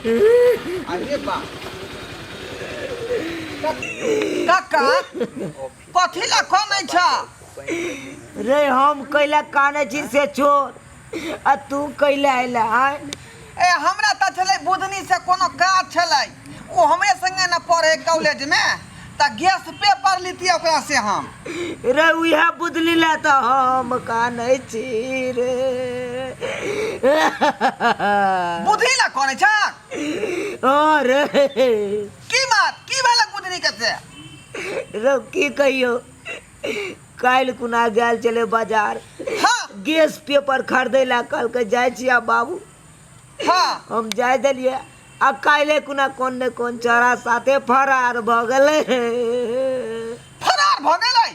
अरे बा काका कथी ला कानै छ रे हम कैला काने छी से छोड़ आ तू कैला आइला आय ए हमरा त छलै बुधनी से कोनो काज छलै ओ हमरे संगे न पढ़े कॉलेज में त गैस पेपर लितिए ओकरा से हम रे उहा बुदली ला त हम काने छी रे बुधनी ला कानै छ अरे की बात की भेलै बुधनी के से रे की कहियो काल कुना गेल चले बाजार हाँ गैस पेपर खरीदे ला कल के जाय छिया बाबू हाँ हम जाय देलिए आ काले कुना कोन ने कोन चोरा साथे फरार भ गेले फरार भ गेलै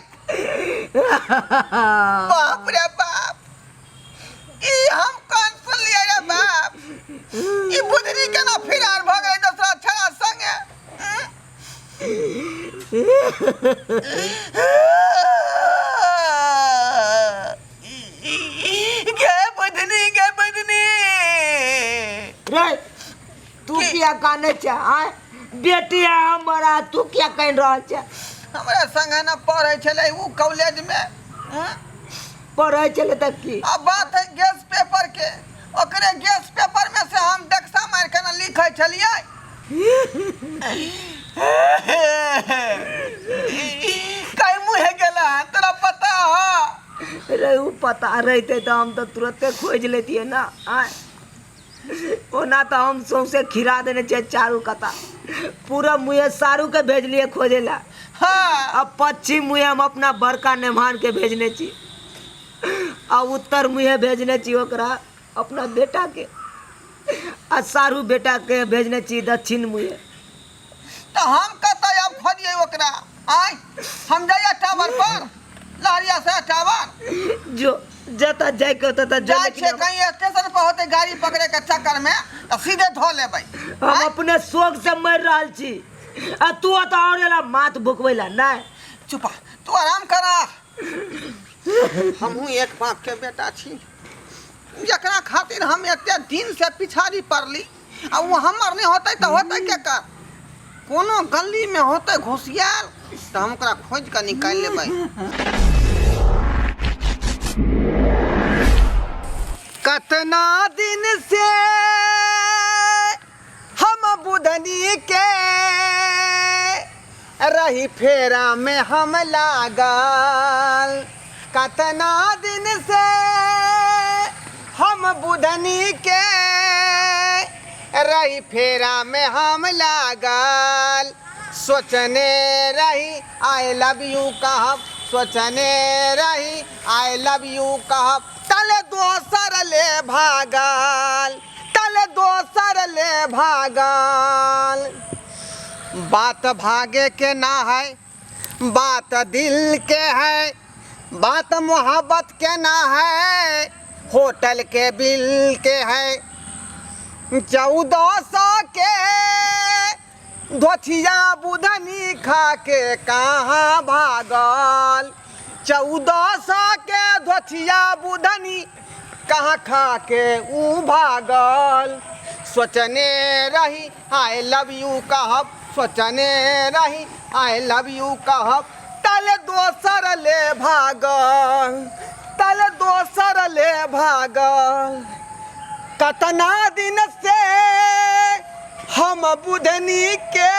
बाप रे बाप ई हम कौन सुन लिया रे बाप ई बुधनी केना फरार भ गेलै दूसरा छड़ा संगे गे बुधनी रे तू क्या काने छ आय बेटिया हमरा तू क्या कह रहल छ हमरा संगे न पढ़ै छलै उ कॉलेज में पढ़ै छले त की अब बात है गैस पेपर के ओकरे गैस पेपर में से हम डेक्सा मार के न लिखै छलियै कई मुहे गेला तोरा पता हो रे उ पता रहते तो हम तो तुरंते खोज लेतिए ना आय ओना तो हम सौसे खिरा देने छे चारू कता पूरा मुहे सारू के भेजलिए खोजे ला हाँ अब पश्चिम मुहे हम अपना बड़का नेमान के भेजने छी आ उत्तर मुहे भेजने छी ओकरा अपना बेटा के आ सारू बेटा के भेजने छी दक्षिण मुहे तो हम कतै अब खोजिए ओकरा आय हम जाइए टावर पर लहरिया से टावर जो जता जाय के तता जाय छे कहीं स्टेशन पर होते गाड़ी पकड़े के चक्कर में तो सीधे धो लेबै हम अपने शौक से मर रहल छी आ तू तो और ला माथ भुकवेला नहीं चुपा तू आराम करा हमहू एक बाप के बेटा छी जकरा खातिर हम एते दिन से पिछाड़ी पड़ली आ वो हमर नहीं होते तो होते के कर कोनो गली में होते घुसियाल तो हम ओकरा खोज के निकाल लेबै कतना दिन से हम बुधनी के रही फेरा में हम लागल कतना दिन से हम बुधनी के रही फेरा में हम लागल सोचने रही आई लव यू कहब सोचने रही आई लव यू कहब तले दोसर ले भागल तले दोसर ले भागल बात भागे के ना है बात दिल के है बात मोहब्बत के ना है होटल के बिल के है 1400 के धोथिया बुधनी खा के कहाँ भागल 1400 के धोथिया बुधनी कहाँ खा के ऊ भागल सोचने रही आई लव यू कहब सोचने रही आई लव यू कहब तले दोसर ले भागल तले दोसर ले भागल कतना दिन से हम बुधनी के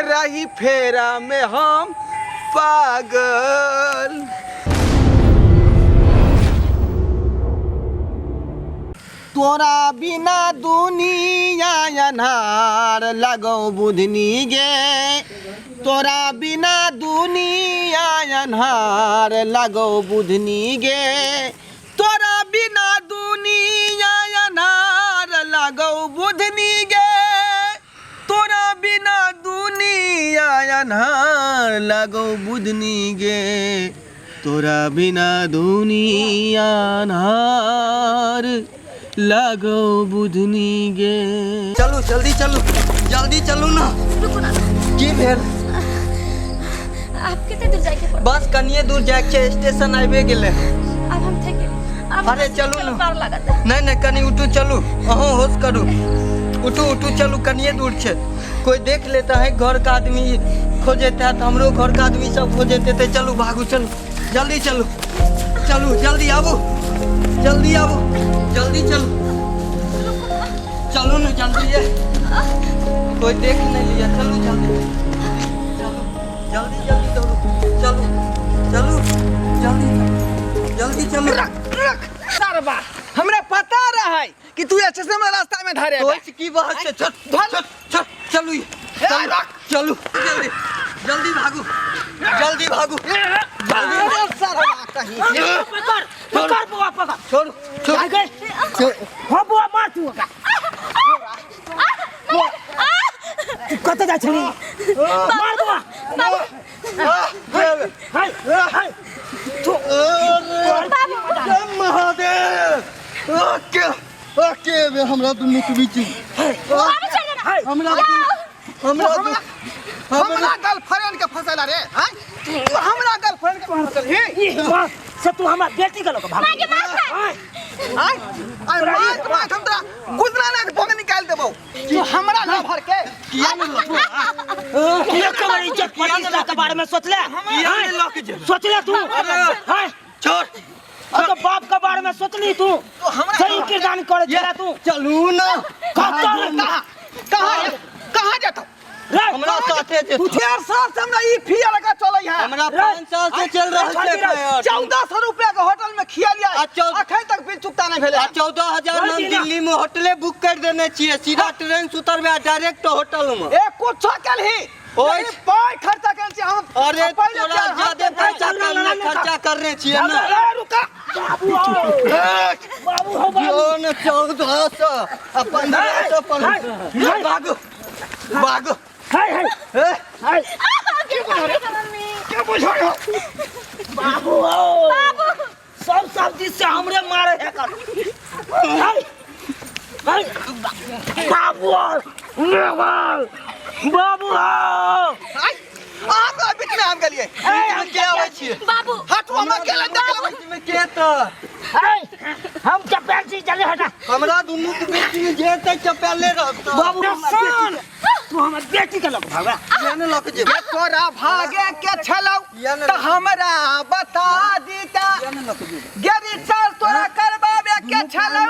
रही फेरा में हम पागल तोरा बिना दुनिया अन्हार लगो बुधनी गे तोरा बिना दुनिया अन्हार लगो बुधनी गे तोरा बिना दुनिया अन्हार लगो बुधनी गे तोरा बिना दुनिया अन्हार लगो बुधनी गे तोरा बिना दुनिया अन्हार लगो बुधनी गे चलो जल्दी चलो ना की भेल आप कितने दूर जाके बस कनिए दूर जाके स्टेशन आबे गेले अब हम थे अरे चलू चलो, ना डर लगता नहीं नहीं कनी उठू चलू अहाँ होश करू उठू उठू चलू कनिए दूर छे कोई देख लेता है घर का आदमी खोजेते है तो हमरो घर का आदमी सब खोजेते थे चलू भागू चलू जल्दी चलू चलू जल्दी आबू जल्दी आबू जल्दी चलू चलू ना जल्दी ये कोई देख नहीं लिया चलू जल्दी जल्दी जल्दी चलू चलू चलू जल्दी जल्दी चलू रख सरबा हमरा पता रहा है कि तू ऐसे से हमरा रास्ता में धरे तो ऐसी की बात है चल चल चल चलू ये चल चलू जल्दी जल्दी भागू जल्दी भागू जल्दी सरबा कहीं पकड़ पकड़ बुआ पकड़ छोड़ छोड़ आ गए हो बुआ मार तू का कत जा छली मार बुआ हाय हाय तू महादेव ओके ओके वे हमरा दुनु के बीच हमरा हमरा गर्लफ्रेंड के फसेला रे हैं तू हमरा गर्लफ्रेंड के फसल ही से तू हमरा बेटी के लोग भाग आई मार हम तोरा गुदना ना भोग निकाल देबो तू हमरा ना भर के किया में लको ये कमर इज्जत पड़ी के बारे में सोच ले किया में लक जे सोच ले तू हाय छोड़ तो बाप के बारे में सोच ली तू सही किरदार करे चला तू चलू ना कहां कहां जाता हमरा साथे जे तू 4 साल से हमरा ई फिया लगा चलै है हमरा 5 साल से चल रहा है 1400 रुपया के होटल में खिया लिया अखन तक बिल चुकता नहीं भेले 14,000 हम दिल्ली में होटले बुक कर देने छिए सीधा ट्रेन से उतरबे डायरेक्ट होटल में ए कुछ कल ही ओए पाई खर्चा कर छी हम अरे तोरा ज्यादा पैसा करने खर्चा करने छिए ना रुका बाबू बाबू हो बाबू यो न 1400 आ 1500 पर भागो भागो हाय हाय हाय क्या बुझो बाबू बाबू सब सब्जी से हमरे मारे है कर हाय हाय बाबू बाबू आप बीच में हम गलिए हम के आवे छिए बाबू हट हम अकेले देख में के तो हम चपेल से चले हटा हमरा दुनु के बीच में जे तक चपेले रहत बाबू सुन तू हमर बेटी के लोग भागा जाने लक जे तोरा भागे के छलौ त हमरा बता दीता जाने लक जे गेरी चल तोरा करबाबे के छलौ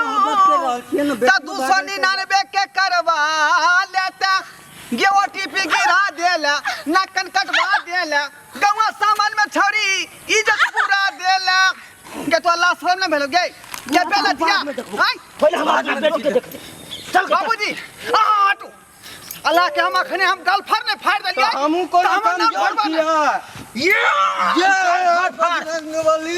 त 299 के करवा लेता ये ओटीपी गिरा देला नाकन कटवा देला गवा सामान में छोरी इज्जत पूरा देला के तो अल्लाह शर्म न भेल गे के बेला दिया हां पहले हमार बेटी के देख चल बाबूजी हटू अल्लाह के हम अखने हम गर्लफ्रेंड ने फाड़ देलिए हमहु को काम जोर किया ये बजरंगबली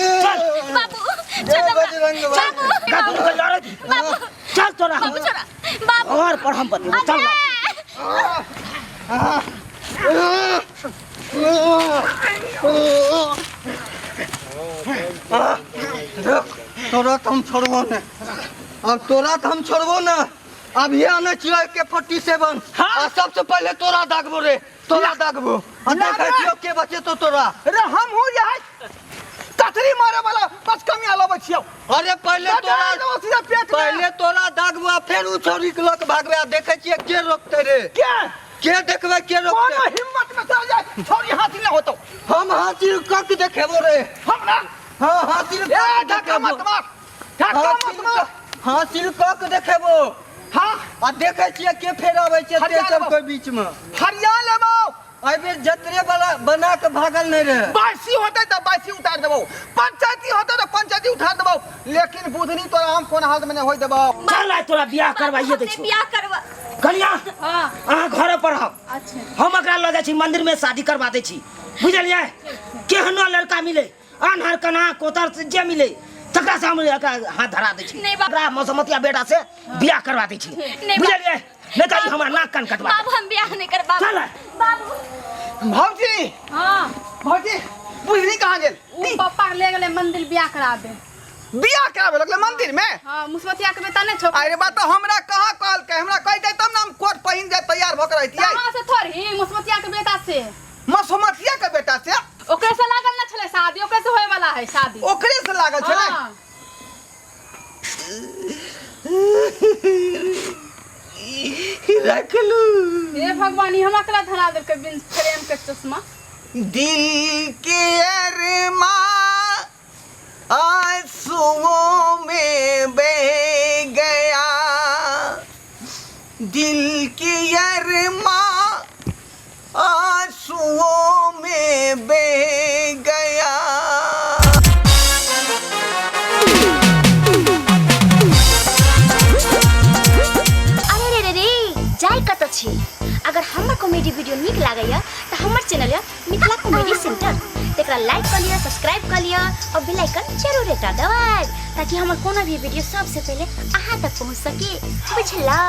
बाबू चल बजरंगबली का तू लड़े बाबू चल तोरा बाबू छोड़ा बाबू और पर हम बता चल तोरा हम छोड़बो न अब तोरा हम छोड़बो न अब ये आने चाहिए के 47 आ सबसे पहले तोरा दागबो रे तोरा दागबो आ देखै छियो के बचे तो तोरा अरे हम हो जाए कतरी मारे वाला बस कमिया लबे छियो अरे पहले तोरा सीधा पेट में पहले तोरा दागबो फिर उ छोरी के लक भागबे आ देखै छियै के रोकते रे क्या के देखबे के कोनो रोकते हिम्मत में चल जाए छोरी हाथी न होतो हम हाथी कक देखेबो रे हमरा हां हाथी ए धक्का मत मार धक्का मत मार हाथी कक देखेबो हां आ देखै छियै के फेर आबै छै ते सब के बीच में हरिया लेबो आई बेर जतरे वाला बना के भागल नहीं रहे बासी होते तो बासी उतार देबो पंचायती होते तो पंचायती उतार देबो लेकिन बुधनी तोरा हम कोन हाल में होय देबो चल आइ तोरा बियाह करवाइए दे छी बियाह करवा कन्या हां अहाँ घर पर हम अच्छा हम एकरा ल जाइ छी मंदिर में शादी करवा दे छी बुझलिए केहनो लड़का मिले अनहर कना कोतर से जे मिले तकरा से हम एकरा हाथ धरा दे छी नहीं बाबू। एकरा मौसमतिया बेटा से बियाह करवा दे छी नहीं बुझलिए नहीं तो हमरा नाक कान कटवा बाबू हम बियाह नहीं कर बाबू चल बाबू भौजी हां भौजी बुधनी कहां गेल उ पप्पा के ले गेले मंदिर बियाह कराबे बियाह कराबे लगले मंदिर में हां मुसमतिया के बेटा ने छो अरे बात तो हमरा कहां कहल के हमरा कह दे तब ना हम कोट पहिन जाए तैयार भ के रहतियै कहां से थोड़ी मुसमतिया के बेटा से मसुमतिया के बेटा से ओकरे से लागल ना छले शादी ओकरे से होए वाला है शादी ओकरे से लागल छले हाँ। रख लू हे भगवान ई हमरा कला धरा देलकै बिन फ्रेम के चश्मा। दिल के अरमा आंसुओं में बह गया, दिल की अरमा आंसुओं में बह गया। अरे रे रे जाय कत छी। अगर हमर कॉमेडी वीडियो नीक लागैया तो हमर चैनल है मिथिला कॉमेडी सेंटर, तेकरा लाइक कर लिया, सब्सक्राइब कर लिया और बेल आइकन जरूर दबा दबाए ताकि हमर कोनो भी वीडियो सबसे पहले अहाँ तक पहुंच सके, बुझला।